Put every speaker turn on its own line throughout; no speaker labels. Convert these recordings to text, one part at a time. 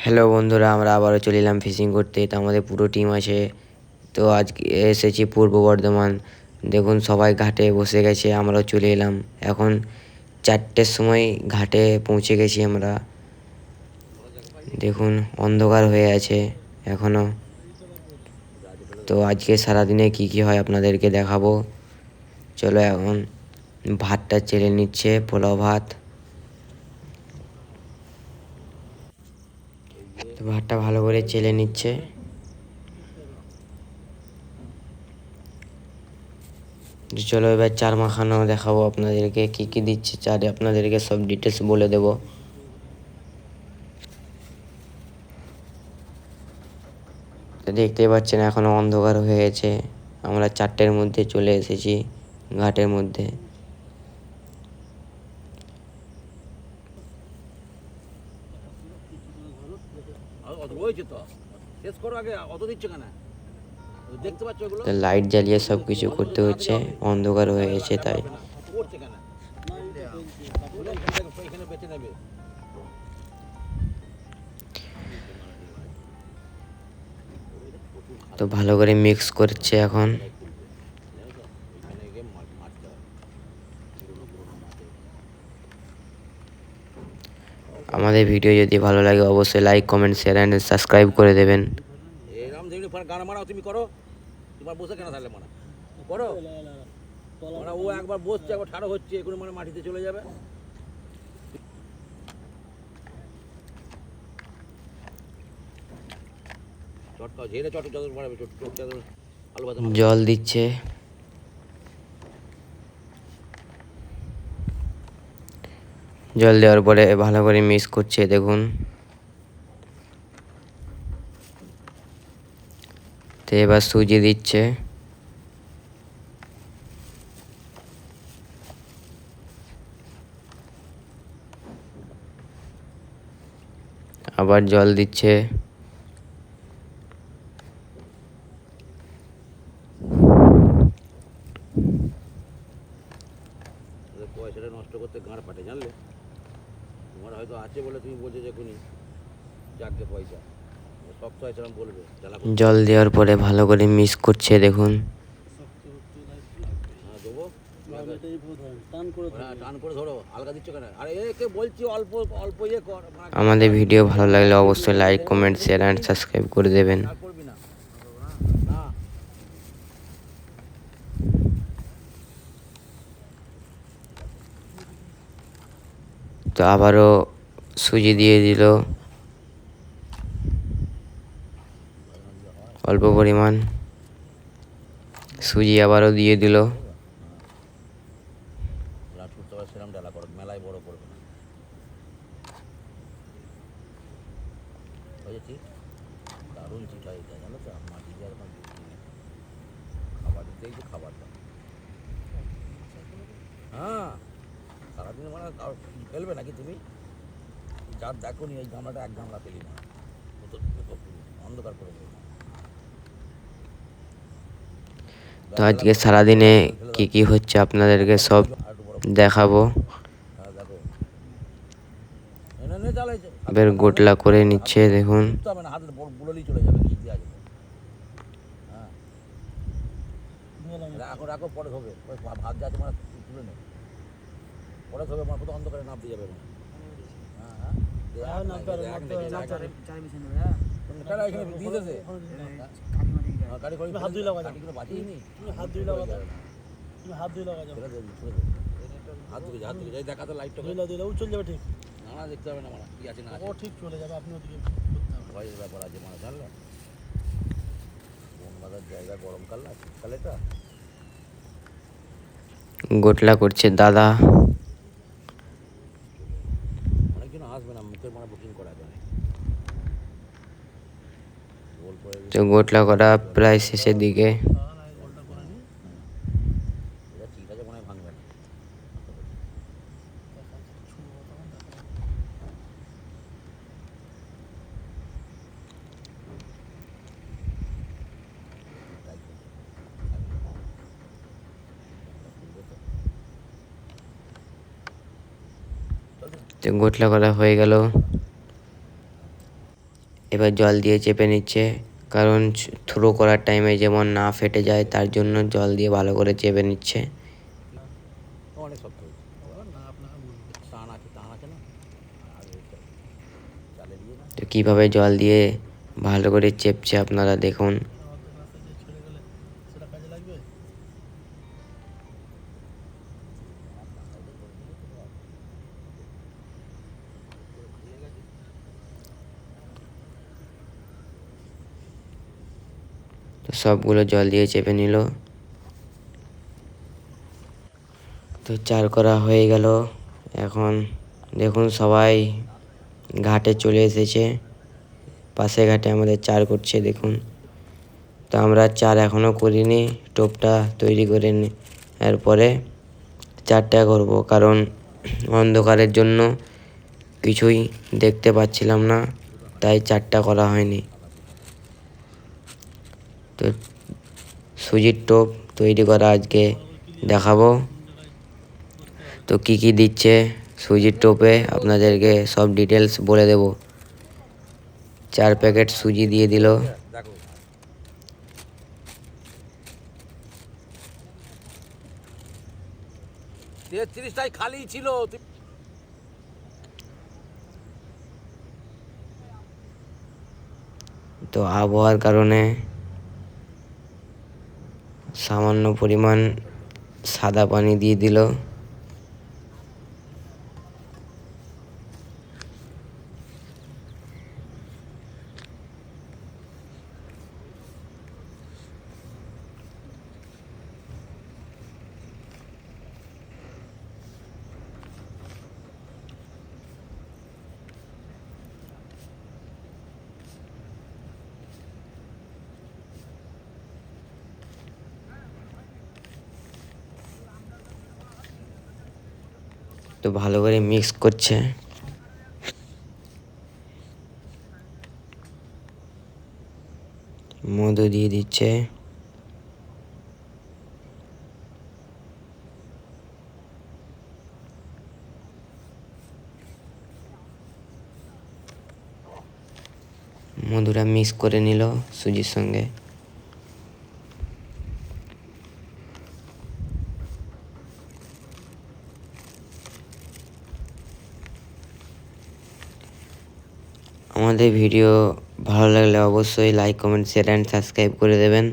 Hello বন্ধুরা, আমরা আবারও চলে এলাম ফিশিং করতে। তো আমাদের পুরো টিম আছে। তো আজকে এসেছি পূর্ব বর্ধমান। দেখুন সবাই ঘাটে বসে গেছে, আমরাও চলে এলাম। এখন 4টের সময় ঘাটে পৌঁছে গেছি আমরা। দেখুন অন্ধকার হয়ে আছে এখনও। তো আজকে সারাদিনে কি কি হয় আপনাদেরকে দেখাবো। চলো এখন ভাতটা চেলে নিচ্ছে, পোলাও ভাত। তো ভাতটা ভালো করে চেলে নিচ্ছে। চলো এবার চার মাখানো দেখাবো আপনাদেরকে, কি কি দিচ্ছে চারে, আপনাদেরকে সব ডিটেলস বলে দেব। তো দেখতেই পাচ্ছেন এখনো অন্ধকার হয়ে গেছে। আমরা 4টের মধ্যে চলে এসেছি ঘাটের মধ্যে। লাইট জ্বালিয়ে সব কিছু করতে হচ্ছে, অন্ধকার হয়ে গেছে তাই। তো ভালো করে মিক্স করছে এখন। আমাদের ভিডিও যদি ভালো লাগে অবশ্যই like, comment, share and subscribe করে দেবেন।
তুমি করো, তোমার বসে কেন থাকলে মানে করো মানে ও একবার বসছে একবার ঠাড়ো হচ্ছে, এখন মানে মাটিতে চলে যাবে।
জল দিচ্ছে, জল দেওয়ার পরে ভালো করে মিক্স করছে। দেখুন তো এবার সুজি দিচ্ছে। আবার জল দিচ্ছে।
পয়সাটা নষ্ট করতে গাঁড় ফাটে, জানলে? তোমার হয়তো আছে বলে তুমি বলছো যে এখনই যাকে পয়সা সব তো আছে বলবে।
জল দেওয়ার পরে ভালো করে মিক্স করছে। দেখুন আমাদের ভিডিও ভালো লাগলে অবশ্যই like, comment, share and subscribe করে দেবেন। তো আবারও সুজি দিয়ে দিল অল্প পরিমাণ সুজি, আবারও দিয়ে দিল।
মেলায় বড় করবে না, দারুণ চিঠা এটা, জানো তো? মাটি দিয়ে একদম খাবার দিতেই তো খাবারটা, হ্যাঁ সারাদিন মানে ফেলবে নাকি তুমি? যার দেখো নি এই গামলাটা, এক গামলা ফেলি না, অন্ধকার করে দেবে।
তো আজকে সারাদিনে কি কি হচ্ছে আপনাদেরকে সব দেখাবো। এবার গোটলা করে নিচ্ছে। দেখুন
রাখো পরে হবে, ভাত যা তোমার তুলে নেই, পরে হবে আমার কোথাও অন্ধকারে নাপ দিয়ে যাবে। দেখাতে লাইটটা চলে যাবে, ঠিক না দেখতে হবে না, মানে কি আছে না ও ঠিক চলে যাবে। আপনি ওদিকে ভয়ের ব্যাপার আছে মানে, জানলেন? কোন বাজার জায়গা গরমকাল না শীতকালে এটা
গোটলা করছে দাদা।
অনেকজন আসবে না, মুখের মানে বুকিং করা যায়।
তো গোটলা করা প্রায় শেষের দিকে। তো গোটলা করা হয়ে গেল। এবার জল দিয়ে চেপে নিচ্ছে, কারণ থ্রো করার টাইমে যেমন না ফেটে যায় তার জন্য জল দিয়ে ভালো করে চেপে নিচ্ছে।
অনেক শক্ত হয়েছে। টান আছে না আর চালে দিয়ে না।
তো কীভাবে জল দিয়ে ভালো করে চেপছে আপনারা দেখুন। তো সবগুলো জল দিয়ে চেপে নিল। তো চার করা হয়ে গেল। এখন দেখুন সবাই ঘাটে চলে এসেছে, পাশে ঘাটে আমাদের চার করছে দেখুন। তো আমরা চার এখনও করিনি, টোপটা তৈরি করে এরপরে চারটা করব, কারণ অন্ধকারের জন্য কিছুই দেখতে পাচ্ছিলাম না, তাই চারটা করা হয়নি। তো সুজির টোপ তৈরি করা আজকে দেখাবো। তো কি কি দিচ্ছে সুজির টোপে আপনাদেরকে সব ডিটেলস বলে দেব। 4 প্যাকেট সুজি দিয়ে দিল।
দেখো 33টাই খালি ছিল।
তো আবহাওয়ার কারণে সামান্য পরিমাণ সাদা পানি দিয়ে দিল। তো ভালো করে মিক্স করছে। মধু দিয়ে দিচ্ছে। মধুটা মিক্স করে নিল সুজির সঙ্গে। আমাদের ভিডিও ভালো লাগলে অবশ্যই like, comment, share and subscribe করে দেবেন।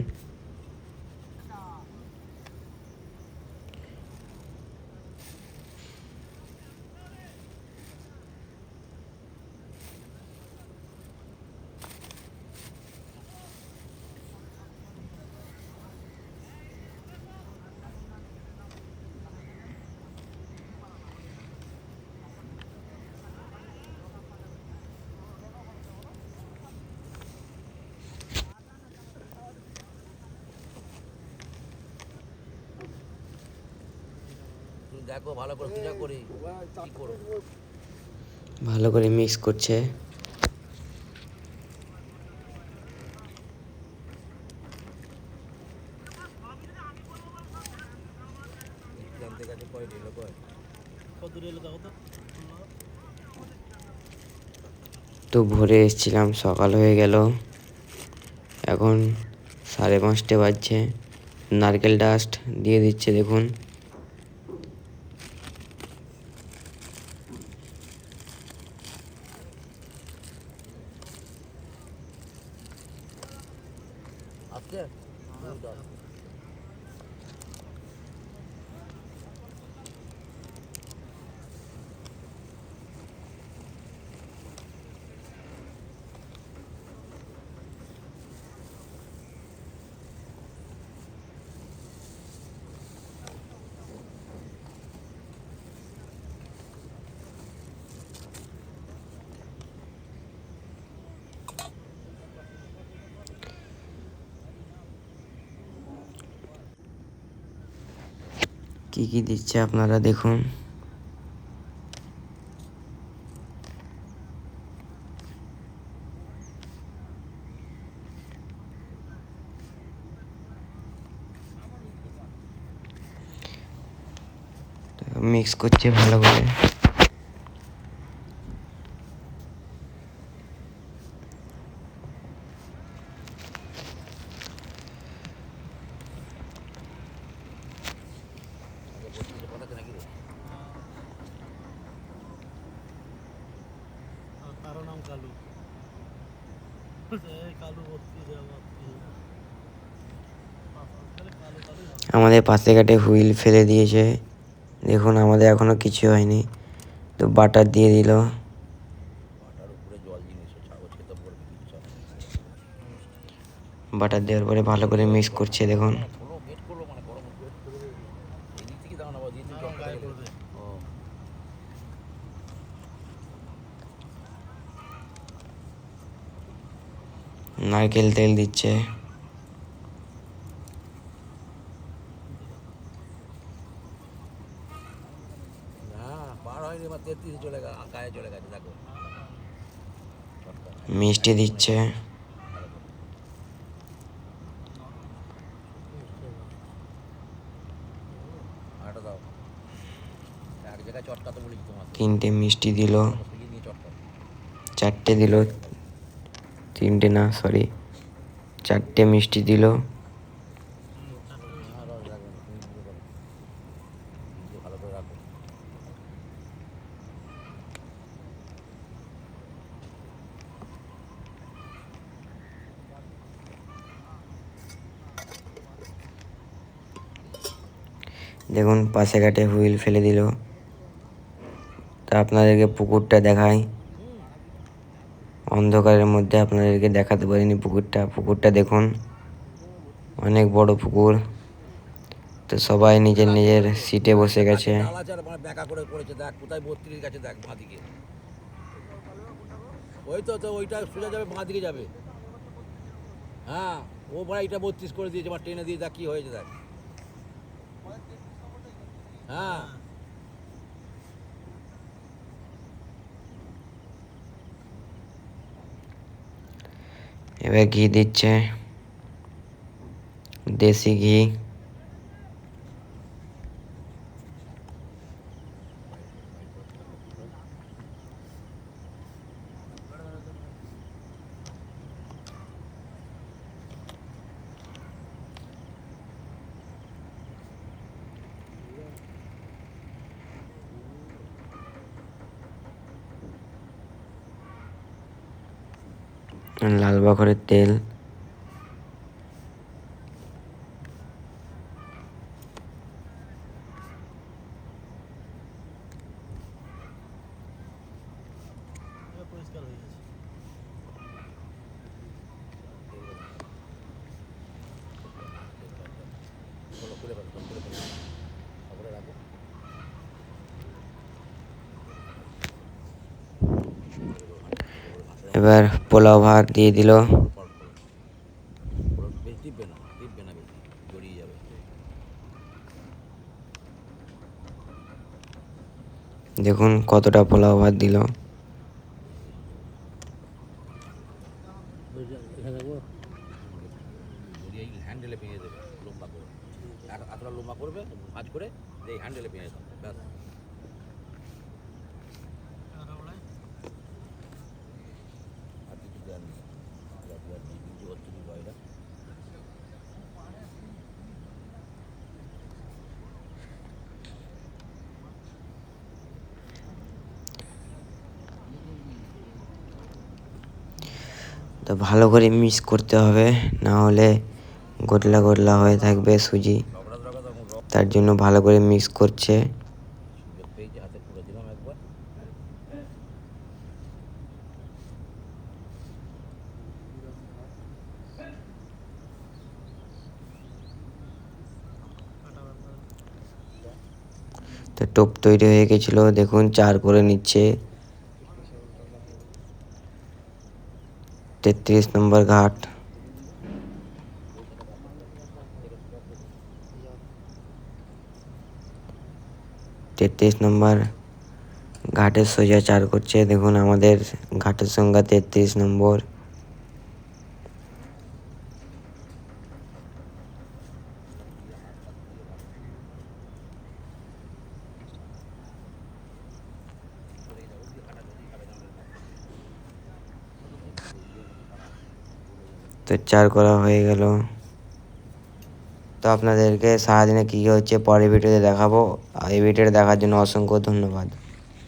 দেখো ভালো করে পূজা করি কি করো।
ভালো করে মিক্স করছে।
জানতে কাছে কয় দিল কয় কত দূরে এলো দেখো তো।
তো ভোরে এসেছিলাম, সকাল হয়ে গেল, এখন 5:30 বাজছে। নারকেল ডাস্ট দিয়ে দিচ্ছে দেখুন।
আজকে
কি কি দিচ্ছে আপনারা দেখুন। মিক্স করছে ভালো করে। আমাদের পাশে ঘাটে হুইল ফেলে দিয়েছে, দেখুন আমাদের এখনো কিছু হয়নি। তো বাটার দিয়ে দিল,
বাটার উপরে জল জিনিস ছাগল খেতে পড়বে কিছু
বাটার দেওয়ার পরে ভালো করে মিক্স করছে দেখুন।
হলো গেট করলো মানে গরম গেট করবে এই দিক থেকে দাঁড়ানো দিয়ে দিক গায়ে করবে ও
নারকেল তেল দিচ্ছে।
না পার হয়নি এবার 33 চলে গেছে গায়ে চলে গেছে দেখো
মিষ্টি দিচ্ছে।
আটা দাও এক জায়গায় চটকা তো বলেছি তোমার
3টে মিষ্টি দিল,
সুজি নিয়ে চটকা
4টে দিল, 3টে না সরি 4টে মিষ্টি দিল।
ভালো করে রাখো
দেখুন পাশে ঘাটে হুইল ফেলে দিল। তা আপনাদেরকে পুকুরটা দেখাই, অন্ধকারের মধ্যে আপনাদেরকে দেখাতে পারিনি পুকুরটা দেখুন, অনেক বড় পুকুর। তো সবাই নিজের নিজের সিটে বসে গেছে।
ডালাচার মানে ব্যাকা করে করেছে দেখ কোথায় 32 গেছে দেখ বাঁ দিকে ওই তো তো ওইটা সোজা যাবে বাঁ দিকে যাবে হ্যাঁ ও ভাই এটা 32 করে দিয়েছে বা টেনে দিয়ে দেখ কি হয়েছে দেখ হ্যাঁ
এবার ঘি দিচ্ছে, দেশি ঘি। লাল বাখরের তেল।
চলো খুলে ফেলো খুলে ফেলো তারপরে রাখো
এবার পোলাও ভাত দিয়ে দিল।
বেশি টিপবে না বেশি জড়িয়ে যাবে
দেখুন কতটা পোলাও ভাত দিল।
এই হ্যান্ডেলে ভেঙে দেবে লম্বা করে এতটা লম্বা করবে ভাঁজ করে এই হ্যান্ডেলে ভেঙে দেবে ব্যাস আর কিছু দেন কিছু হচ্ছে কি বাইরা
তো ভালো করে মিক্স করতে হবে, না হলে গোটলা গোটলা হয়ে থাকবে সুজি।
রগড়া রগড়া তখন
তার জন্য ভালো করে মিক্স করছে।
সুযোগ পেয়েছি হাতে পুরো দিলাম একবার
তো টোপ তৈরি হয়ে গেছিলো, দেখুন 4 করে নিচ্ছে। 33 নম্বর ঘাট। 33 নম্বর ঘাটের সোজা 4 করছে। দেখুন আমাদের ঘাটের সংখ্যা 33 নম্বর। তো 4 করা হয়ে গেল। তো আপনাদেরকে সারাদিনে কী কী হচ্ছে পরের ভিডিওতে দেখাবো। আর এই ভিডিওটা দেখার জন্য অসংখ্য ধন্যবাদ।